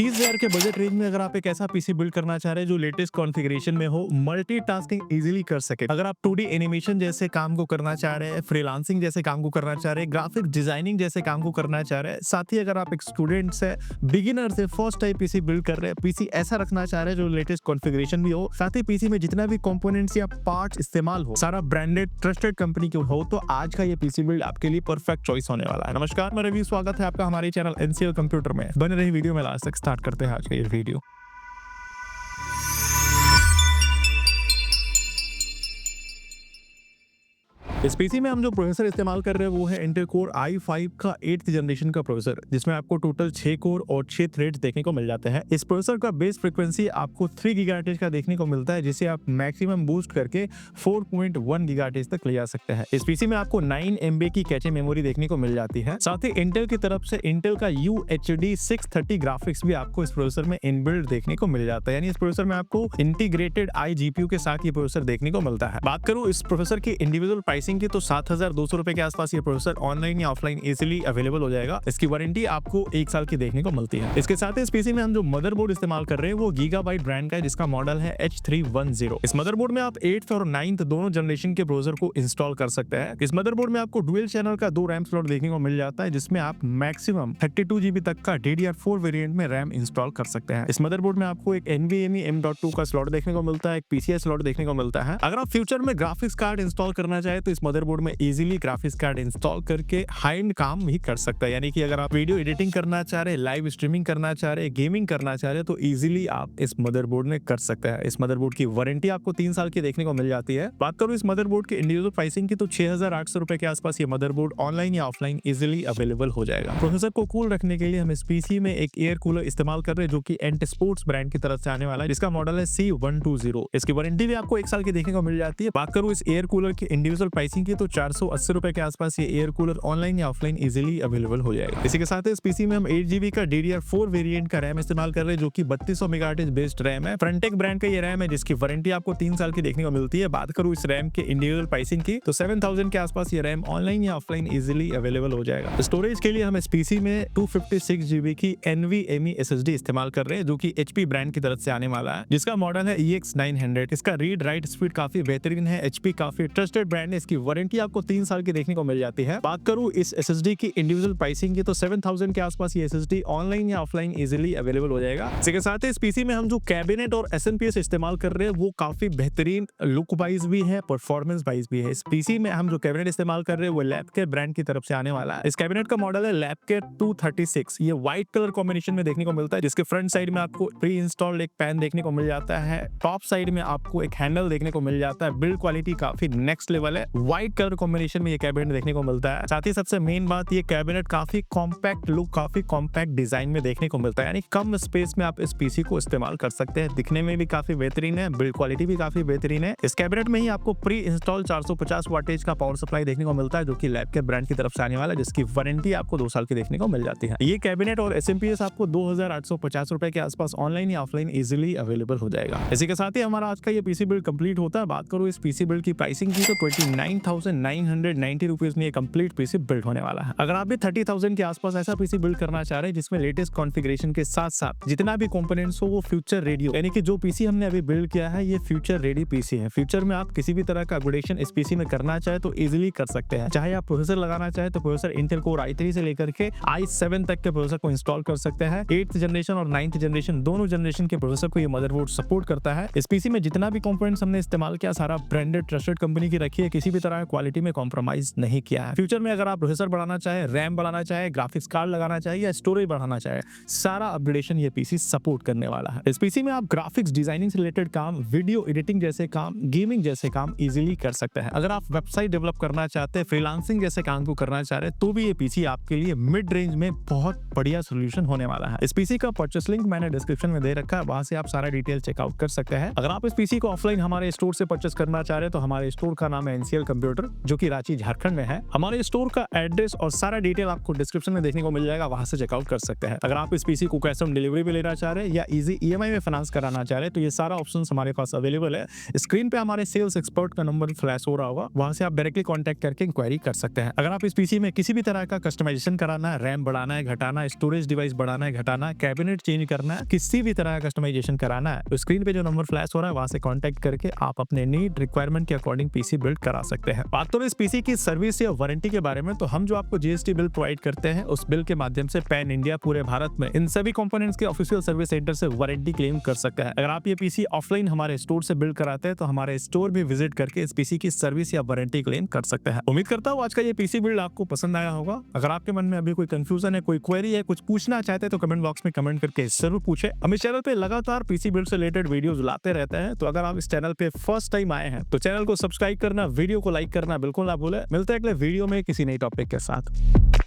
30,000 के budget range में अगर आप एक ऐसा पीसी बिल्ड करना चाह रहे हैं जो लेटेस्ट कॉन्फ़िगरेशन में हो, मल्टीटास्किंग इजीली कर सके। अगर आप 2D एनिमेशन जैसे काम को करना चाह रहे हैं, फ्रीलांसिंग जैसे काम को करना चाह रहे हैं, ग्राफिक डिजाइनिंग जैसे काम को करना चाह रहे हैं, साथ ही अगर आप एक स्टूडेंट से बिगिनर से फर्स्ट टाइम पीसी बिल्ड कर रहे हैं, पीसी ऐसा रखना चाह रहे हैं जो लेटेस्ट कॉन्फ़िगरेशन भी हो, साथ ही पीसी में जितना भी कंपोनेंट्स या पार्ट्स इस्तेमाल हो, सारा ब्रांडेड ट्रस्टेड कंपनी के हो, तो आज का ये पीसी बिल्ड आपके लिए परफेक्ट चॉइस होने वाला है। नमस्कार, मैं रवि, स्वागत है आपका हमारे चैनल एनसीएल कंप्यूटर में। बने रही वीडियो में लास्ट तक। स्टार्ट करते हैं आज का ये वीडियो। इस पीसी में हम जो प्रोसेसर इस्तेमाल कर रहे हैं वो है इंटेल कोर i5 का 8th जनरेशन का प्रोसेसर, जिसमें आपको टोटल 6 कोर और 6 थ्रेड्स देखने को मिल जाते हैं। इस प्रोसेसर का बेस फ्रीक्वेंसी आपको 3 गीगाहर्ट्ज का देखने को मिलता है, जिसे आप मैक्सिमम बूस्ट करके 4.1 गीगाहर्ट्ज तक ले जा सकते हैं। इस पीसी में आपको 9 MB की कैचे मेमोरी देखने को मिल जाती है। साथ ही इंटेल की तरफ से इंटेल का UHD 630 ग्राफिक्स भी आपको इस प्रोसेसर में इनबिल्ट देखने को मिल जाता है, यानी इस प्रोसेसर में आपको इंटीग्रेटेड iGPU के साथ ये प्रोसेसर देखने को मिलता है। बात करूं इस प्रोसेसर की इंडिविजुअल प्राइसिंग की, तो 7,200 रुपए के आसपास ये प्रोसेसर ऑनलाइन या ऑफलाइन इजीली अवेलेबल हो जाएगा। इसकी वारंटी आपको 1 साल की देखने को मिलती है। इसके साथ इस पीसी में हम जो मदरबोर्ड इस्तेमाल कर रहे हैं वो गीगाबाइट ब्रांड का है, जिसका मॉडल है H310। इस मदरबोर्ड में आप 8th और 9th दोनों जनरेशन के प्रोसेसर को इंस्टॉल कर सकते हैं। इस मदरबोर्ड में आपको डुअल चैनल का 2 रैम स्लॉट देखने को मिल जाता है, जिसमें आप मैक्सिमम 32 GB तक का DDR4 वेरिएंट में रैम इंस्टॉल कर सकते हैं। इस मदरबोर्ड में आपको एक NVMe M.2 का स्लॉट देखने को मिलता है, एक PCI स्लॉट देखने को मिलता है। अगर आप फ्यूचर में ग्राफिक्स कार्ड इंस्टॉल करना चाहे तो इस मदरबोर्ड में इजीली ग्राफिक्स कार्ड इंस्टॉल करके हाई एंड काम भी कर सकता है, यानी कि अगर आप वीडियो एडिटिंग करना चाह रहे हैं, लाइव स्ट्रीमिंग करना चाह रहे हैं, गेमिंग करना चाह रहे हैं, तो इजीली आप इस मदरबोर्ड में कर सकते हैं। इस मदरबोर्ड की वारंटी आपको 3 साल की देखने को मिल जाती है। बात करूं इस मदरबोर्ड की इंडिविजुअल प्राइसिंग की, तो 6,800 रुपए के आसपास ये मदरबोर्ड ऑनलाइन या ऑफलाइन इजीली अवेलेबल हो जाएगा। प्रोसेसर को कूल रखने के लिए हम इस पीसी में एक एयर कूलर इस्तेमाल कर रहे हैं, जो कि एंट स्पोर्ट्स ब्रांड की तरफ से आने वाला है, जिसका मॉडल है C120। इसकी वारंटी भी आपको 1 साल की देखने को मिल जाती है। बात करूं इस एयर कूलर की इंडिविजुअल प्राइसिंग की, तो 480 रुपए के आसपास ये एयर कूलर ऑनलाइन या ऑफलाइन इजीली अवेलेबल हो जाएगा। इसी के साथ इस पीसी में हम 8 GB का DDR4 वेरिएंट का रैम इस्तेमाल कर रहे हैं, जो कि 3200 मेगाहर्ट्ज बेस्ड रैम है। फ्रंटेक ब्रांड का ये रैम है, जिसकी वारंटी आपको 3 साल की देखने को मिलती है। बात करूं इस रैम के इंडिविजुअल प्राइसिंग की, तो 7,000 के आसपास ये रैम ऑनलाइन या ऑफलाइन इजीली अवेलेबल हो जाएगा। स्टोरेज के लिए हम इस पीसी में 256 GB की NVMe SSD इस्तेमाल कर रहे हैं, जो कि HP ब्रांड की तरफ से आने वाला है, जिसका मॉडल है EX900। इसका रीड राइट स्पीड काफी बेहतरीन है। HP काफी ट्रस्टेड ब्रांड है। इसकी वारंटी आपको 3 साल की देखने को मिल जाती है। बात करूं इस SSD की इंडिविजुअल प्राइसिंग की, तो 7,000 के आसपास ये SSD ऑनलाइन या ऑफलाइन इजीली अवेलेबल हो जाएगा। इसके साथ ही इस पीसी में हम जो कैबिनेट और SNPS इस्तेमाल कर रहे हैं वो काफी बेहतरीन लुक वाइज भी है, परफॉर्मेंस वाइज भी है। इस पीसी में हम जो कैबिनेट इस्तेमाल कर रहे हैं वो लैपकेयर ब्रांड की तरफ से आने वाला है। इस कैबिनेट का मॉडल है लैपकेयर 236। ये व्हाइट कलर कॉम्बिनेशन में देखने को मिलता है, जिसके फ्रंट साइड में आपको प्री इंस्टॉल्ड एक पैन देखने को मिल जाता है। टॉप साइड में आपको एक हैंडल देखने को मिल जाता है। बिल्ड क्वालिटी काफी नेक्स्ट लेवल है। व्हाइट कलर कॉम्बिनेशन में ये कैबिनेट देखने को मिलता है। साथ ही सबसे मेन बात, ये कैबिनेट काफी कॉम्पैक्ट लुक, काफी कॉम्पैक्ट डिजाइन में देखने को मिलता है, यानी कम स्पेस में आप इस पीसी को इस्तेमाल कर सकते हैं। दिखने में भी काफी बेहतरीन है, बिल्ड क्वालिटी भी काफी बेहतरीन है। इस कैबिनेट में ही आपको प्री इंस्टॉल 450 वाटेज का पावर सप्लाई देखने को मिलता है, जो कि लैपकेयर ब्रांड की तरफ से आने वाला है, जिसकी वारंटी आपको 2 साल की देखने को मिल जाती है। ये कैबिनेट और SNPS आपको 2,850 रुपए के आसपास ऑनलाइन या ऑफलाइन इजीली अवेलेबल हो जाएगा। इसी के साथ ही हमारा आज का ये पीसी बिल्ड कंप्लीट होता है। बात करूं इस पीसी बिल्ड की प्राइसिंग की, तो 29,990 रुपीज में ये कंप्लीट पीसी बिल्ड होने वाला है। अगर आप भी 30,000 के आसपास ऐसा पीसी बिल्ड करना चाह रहे हैं जिसमें लेटेस्ट कॉन्फ़िगरेशन के साथ साथ जितना भी कंपोनेंट्स हो वो फ्यूचर रेडी हो, यानी कि जो पीसी हमने अभी बिल्ड किया है ये फ्यूचर रेडी पीसी है। फ्यूचर में आप किसी भी तरह का अपग्रेडेशन इस पीसी में करना चाहे तो इजीली कर सकते हैं। चाहे आप प्रोसेसर लगाना चाहे तो प्रोसेसर इंटेल कोर i3 से लेकर के i7 तक के प्रोसेसर को इंस्टॉल कर सकते हैं। 8th जनरेशन और 9th जनरेशन दोनों जनरेशन के प्रोसेसर को ये मदरबोर्ड सपोर्ट करता है। इस पीसी में जितना भी कंपोनेंट्स हमने इस्तेमाल किया सारा ब्रांडेड ट्रस्टेड कंपनी की रखी है, किसी भी तरह क्वालिटी में कॉम्प्रोमाइज नहीं किया है। फ्यूचर में अगर आप प्रोसेसर बढ़ाना चाहे, रैम बढ़ाना चाहे, ग्राफिक्स कार्ड लगाना चाहे या स्टोरेज बढ़ाना चाहे, सारा अपग्रेडेशन ये पीसी सपोर्ट करने वाला है। इस पीसी में आप ग्राफिक्स डिजाइनिंग से रिलेटेड काम, वीडियो एडिटिंग जैसे काम, गेमिंग जैसे काम इजीली कर सकते हैं। अगर आप वेबसाइट डेवलप करना चाहते हैं, फ्रीलांसिंग जैसे काम को करना चाह रहे हैं, तो भी ये पीसी आपके लिए मिड रेंज में बहुत बढ़िया सोल्यूशन होने वाला है। इस पीसी का परचेस लिंक मैंने डिस्क्रिप्शन में दे रखा है, वहां से आप सारा डिटेल चेकआउट कर सकते हैं। अगर आप इस पीसी को ऑफलाइन हमारे स्टोर से परचेस करना चाह रहे हैं तो हमारे स्टोर का नाम है एनसीएल कंप्यूटर जो कि रांची झारखंड में है। हमारे स्टोर का एड्रेस और सारा डिटेल आपको डिस्क्रिप्शन में देखने को मिल जाएगा, वहां से चेकआउट कर सकते हैं। अगर आप इस पीसी को कैश ऑन डिलीवरी पे लेना चाह रहे हैं या इजी ईएमआई में फाइनेंस कराना चाह रहे हैं तो ये सारा ऑप्शन हमारे पास अवेलेबल है। स्क्रीन पे हमारे सेल्स एक्सपर्ट का नंबर फ्लैश हो रहा होगा, वहां से आप डायरेक्टली कॉन्टैक्ट करके इंक्वायरी कर सकते हैं। अगर आप इस पीसी में किसी भी तरह का कस्टमाइजेशन कराना है, रैम बढ़ाना है घटाना है, स्टोरेज डिवाइस बढ़ाना है घटाना है, कैबिनेट चेंज करना है, किसी भी तरह का कस्टमाइजेशन कराना है तो स्क्रीन पे जो नंबर फ्लैश हो रहा है वहां से कॉन्टैक्ट करके आप अपने नीड रिक्वायरमेंट के अकॉर्डिंग पीसी बिल्ड करा सकते हैं। बात करें इस पीसी की सर्विस या वारंटी के बारे में तो हम जो आपको जीएसटी बिल प्रोवाइड करते हैं उस बिल के माध्यम से पैन इंडिया पूरे भारत में इन सभी कंपोनेंट्स के ऑफिशियल सर्विस सेंटर से वारंटी क्लेम कर सकते हैं। अगर आप ये पीसी ऑफलाइन हमारे स्टोर से बिल्ड कराते हैं तो हमारे स्टोर भी विजिट करके इस पीसी की सर्विस या वारंटी क्लेम कर सकते हैं। उम्मीद करता हूँ आज का ये पीसी बिल्ड आपको पसंद आया होगा। अगर आपके मन में अभी कोई कंफ्यूजन है, कोई क्वेरी है, कुछ पूछना चाहते हैं तो कमेंट बॉक्स में कमेंट करके जरूर पूछे। हम इस चैनल पे लगातार पीसी बिल्ड से रिलेटेड वीडियोस लाते रहते हैं, तो अगर आप इस चैनल पे फर्स्ट टाइम आए हैं तो चैनल को सब्सक्राइब करना, वीडियो को लाइक करना बिल्कुल ना भूलें। मिलते हैं अगले वीडियो में किसी नई टॉपिक के साथ।